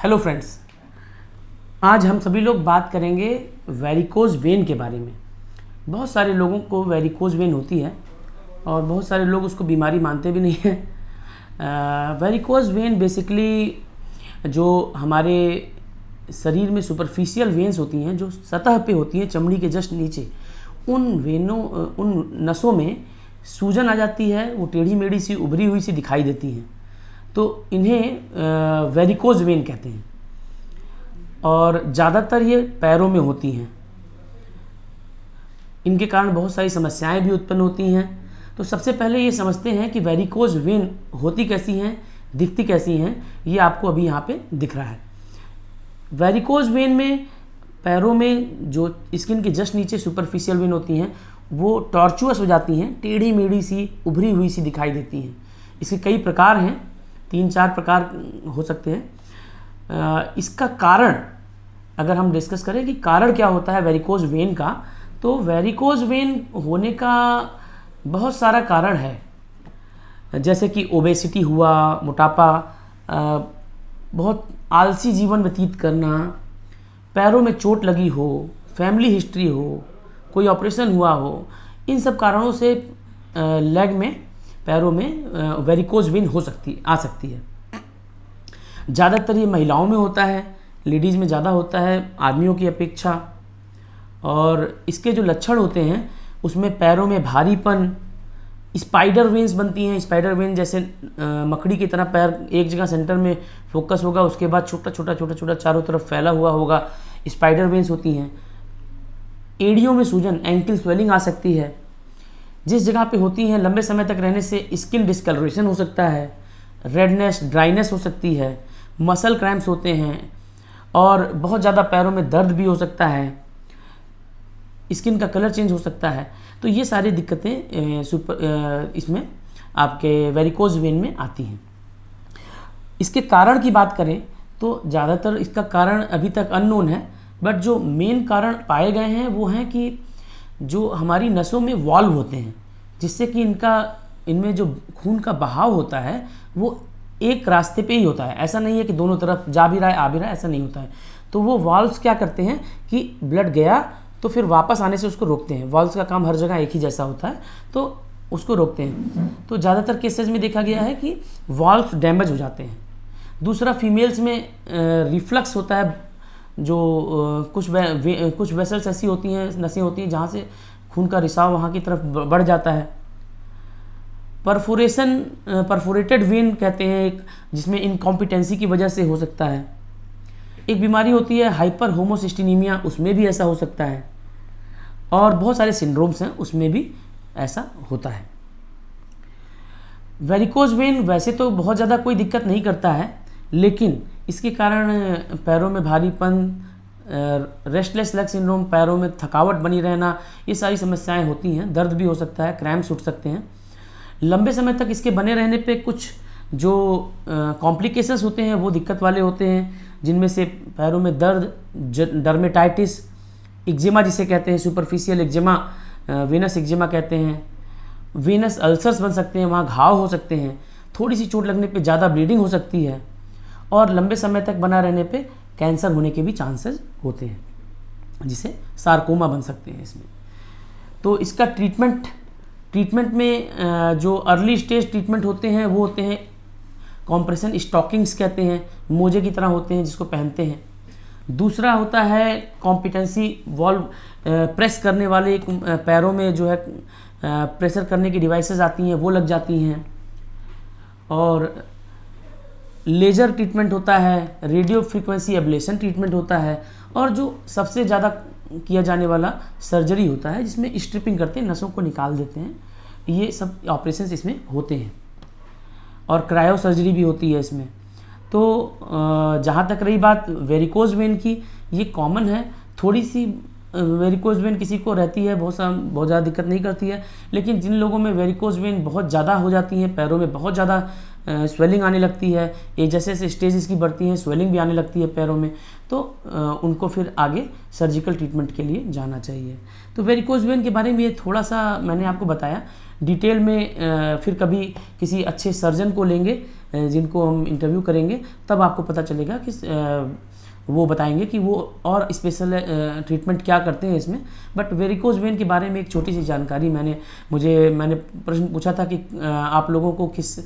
Hello friends, आज हम सभी लोग बात करेंगे वेरिकोज वेन के बारे में। बहुत सारे लोगों को वेरिकोज वेन होती है और बहुत सारे लोग उसको बीमारी मानते भी नहीं हैं। वेरिकोज वेन बेसिकली जो हमारे शरीर में सुपरफिशियल वेन्स होती हैं, जो सतह पे होती हैं चमड़ी के जस्ट नीचे, उन नसों में सूजन आ जाती है। वो टेढ़ी मेढ़ी सी उभरी हुई सी दिखाई देती हैं, तो इन्हें वेरिकोज वेन कहते हैं और ज़्यादातर ये पैरों में होती हैं। इनके कारण बहुत सारी समस्याएं भी उत्पन्न होती हैं। तो सबसे पहले ये समझते हैं कि वेरिकोज वेन होती कैसी हैं, दिखती कैसी हैं। ये आपको अभी यहाँ पे दिख रहा है। वेरिकोज वेन में पैरों में जो स्किन के जस्ट नीचे सुपरफिशियल वेन होती हैं वो टॉर्चुअस हो जाती हैं, टेढ़ी मेढ़ी सी उभरी हुई सी दिखाई देती हैं। इसके कई प्रकार हैं, 3-4 प्रकार हो सकते हैं। इसका कारण अगर हम डिस्कस करें कि कारण क्या होता है वेरिकोज वेन का, तो वेरिकोज वेन होने का बहुत सारा कारण है। जैसे कि ओबेसिटी हुआ, मोटापा, बहुत आलसी जीवन व्यतीत करना, पैरों में चोट लगी हो, फैमिली हिस्ट्री हो, कोई ऑपरेशन हुआ हो, इन सब कारणों से लेग में, पैरों में वेरिकोज वेन आ सकती है। ज़्यादातर ये महिलाओं में होता है, लेडीज़ में ज़्यादा होता है आदमियों की अपेक्षा। और इसके जो लक्षण होते हैं उसमें पैरों में भारीपन, स्पाइडर वेन्स बनती हैं। स्पाइडर वेन जैसे मकड़ी की तरह पैर एक जगह सेंटर में फोकस होगा, उसके बाद छोटा छोटा चारों तरफ फैला हुआ होगा, स्पाइडर वेन्स होती हैं। एड़ियों में सूजन, एंकल स्वेलिंग आ सकती है। जिस जगह पे होती हैं लंबे समय तक रहने से स्किन डिस्कलरेशन हो सकता है, रेडनेस, ड्राइनेस हो सकती है, मसल क्रैम्प्स होते हैं और बहुत ज़्यादा पैरों में दर्द भी हो सकता है, स्किन का कलर चेंज हो सकता है। तो ये सारी दिक्कतें इसमें आपके वेरिकोज वेन में आती हैं। इसके कारण की बात करें तो ज़्यादातर इसका कारण अभी तक अननोन है, बट जो मेन कारण पाए गए हैं वो हैं कि जो हमारी नसों में वॉल्व होते हैं, जिससे कि इनमें जो खून का बहाव होता है वो एक रास्ते पे ही होता है। ऐसा नहीं है कि दोनों तरफ जा भी रहा है आ भी रहा है, ऐसा नहीं होता है। तो वो वॉल्व्स क्या करते हैं कि ब्लड गया तो फिर वापस आने से उसको रोकते हैं। वॉल्व्स का काम हर जगह एक ही जैसा होता है, तो उसको रोकते हैं। तो ज़्यादातर केसेज में देखा गया है कि वॉल्व्स डैमेज हो जाते हैं। दूसरा, फीमेल्स में रिफ्लक्स होता है। जो कुछ वेसल्स ऐसी होती हैं, नसें होती हैं जहाँ से खून का रिसाव वहाँ की तरफ बढ़ जाता है। परफोरेटेड वेन कहते हैं एक, जिसमें इनकॉम्पिटेंसी की वजह से हो सकता है। एक बीमारी होती है हाइपर होमोसिस्टिनीमिया, उसमें भी ऐसा हो सकता है। और बहुत सारे सिंड्रोम्स हैं, उसमें भी ऐसा होता है। वेरिकोज वेन वैसे तो बहुत ज़्यादा कोई दिक्कत नहीं करता है, लेकिन इसके कारण पैरों में भारीपन, रेस्टलेस लेग सिंड्रोम, पैरों में थकावट बनी रहना, ये सारी समस्याएं होती हैं। दर्द भी हो सकता है, क्रैम्प्स उठ सकते हैं। लंबे समय तक इसके बने रहने पे कुछ जो कॉम्प्लिकेशंस होते हैं वो दिक्कत वाले होते हैं, जिनमें से पैरों में दर्द, डर्मेटाइटिस, एक्जिमा जिसे कहते हैं, सुपरफिशियल एक्जिमा, वेनस एक्जिमा कहते हैं, वेनस अल्सर्स बन सकते हैं, वहाँ घाव हो सकते हैं, थोड़ी सी चोट लगने पे ज़्यादा ब्लीडिंग हो सकती है, और लंबे समय तक बना रहने पे कैंसर होने के भी चांसेस होते हैं, जिसे सार्कोमा बन सकते हैं इसमें। तो इसका ट्रीटमेंट में जो अर्ली स्टेज ट्रीटमेंट होते हैं वो होते हैं कॉम्प्रेशन स्टॉकिंग्स कहते हैं, मोजे की तरह होते हैं जिसको पहनते हैं। दूसरा होता है कॉम्पिटेंसी वॉल्व, प्रेस करने वाले पैरों में जो है प्रेशर करने की डिवाइसेस आती हैं, वो लग जाती हैं। और लेजर ट्रीटमेंट होता है, रेडियो फ्रीक्वेंसी एब्लेशन ट्रीटमेंट होता है, और जो सबसे ज़्यादा किया जाने वाला सर्जरी होता है, जिसमें स्ट्रिपिंग करते हैं, नसों को निकाल देते हैं। ये सब ऑपरेशंस इसमें होते हैं, और क्रायो सर्जरी भी होती है इसमें। तो जहाँ तक रही बात वेरिकोज वेन की, ये कॉमन है। थोड़ी सी वेरिकोज वेन किसी को रहती है, बहुत ज़्यादा दिक्कत नहीं करती है। लेकिन जिन लोगों में वेरिकोज वेन बहुत ज़्यादा हो जाती है, पैरों में बहुत ज़्यादा स्वेलिंग आने लगती है, ये जैसे जैसे स्टेज इसकी बढ़ती है स्वेलिंग भी आने लगती है पैरों में, तो उनको फिर आगे सर्जिकल ट्रीटमेंट के लिए जाना चाहिए। तो वेरिकोज वेन के बारे में ये थोड़ा सा मैंने आपको बताया। डिटेल में फिर कभी किसी अच्छे सर्जन को लेंगे जिनको हम इंटरव्यू करेंगे, तब आपको पता चलेगा कि वो बताएंगे कि वो और स्पेशल ट्रीटमेंट क्या करते हैं इसमें। बट वेरिकोज वेन के बारे में एक छोटी सी जानकारी मैंने प्रश्न पूछा था कि आप लोगों को किस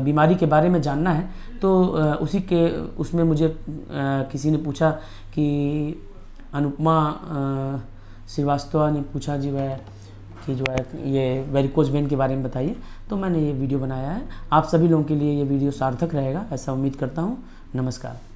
बीमारी के बारे में जानना है, तो उसमें मुझे किसी ने पूछा कि अनुपमा श्रीवास्तव ने पूछा जी वह कि जो है ये वेरिकोज वेन के बारे में बताइए। तो मैंने ये वीडियो बनाया है। आप सभी लोगों के लिए ये वीडियो सार्थक रहेगा ऐसा उम्मीद करता हूँ। नमस्कार।